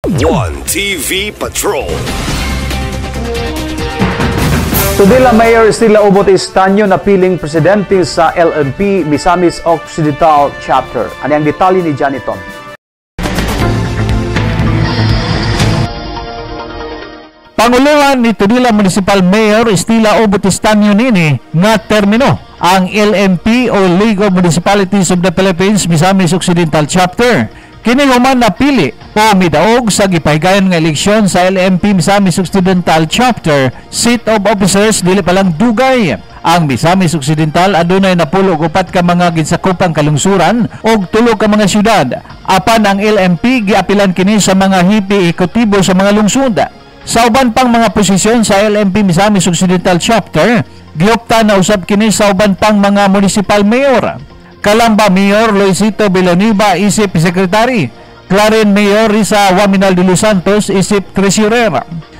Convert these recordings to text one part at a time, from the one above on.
1TV Patrol. Tudela Mayor Estela O. Estanio na piling presidente sa LNP Misamis Occidental Chapter. Ano ang detalye ni Janiton? Panguluhan ni Tudela Municipal Mayor Estela O. Estanio nini nga termino ang LMP o League of Municipalities of the Philippines Misamis Occidental Chapter. Kini human napili o midaog sa gipahigayon nga eleksyon sa LMP Misamis Occidental Chapter Seat of Officers dili pa lang dugay. Ang Misamis Occidental adunay napulo og upat ka mga ginsakupang kalungsuran og tulo ka mga syudad. Apan ang LMP giapilan kini sa mga hipi ekotibo sa mga lungsod. Sa uban pang mga posisyon sa LMP Misamis Occidental Chapter, giopta na usab kini sa uban pang mga municipal mayor. Calamba Mayor Luisito Villanueva isip Secretary, Claren Mayor Risa Waminal de los Santos isip Treasurer,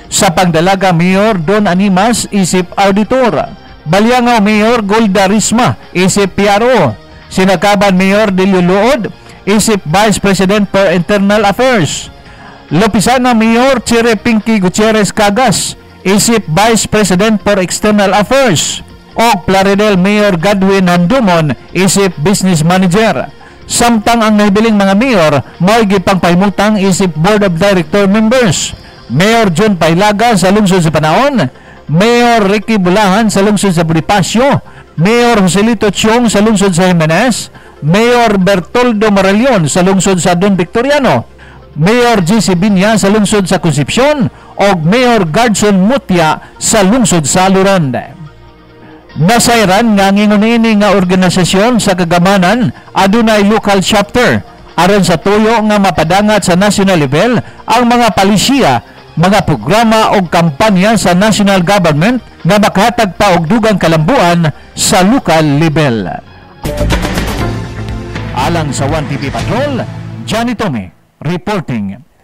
sa Pagdalaga Mayor Don Animas isip Auditor, Baliangao Mayor Golda Risma isip PRO, Sinakaban Mayor Delio Luod isip Vice President for Internal Affairs, Lopisana Mayor Chire Pinky Gutierrez Cagas isip Vice President for External Affairs, o Plaridel Mayor Godwin Handumon isip Business Manager. Samtang ang nahibiling mga mayor mo'y gipangpahimutang isip Board of Director Members. Mayor John Pailaga sa lungsod sa Panaon, Mayor Ricky Bulahan sa lungsod sa Bonifacio, Mayor Joselito Chong sa lungsod sa Jimenez, Mayor Bertoldo Moralion sa lungsod sa Don Victoriano, Mayor G.C. Binya sa lungsod sa Concepcion, o Mayor Gardson Mutia sa lungsod sa Luronde. Nasayran nga ngingunini nga organisasyon sa kagamanan adunay local chapter aron sa tuyo nga mapadangat sa national level ang mga palisiya, mga programa o kampanya sa national government nga makahatag pa og dugang kalambuan sa local level. Alang sa 1TV Patrol, Johnny Tome reporting.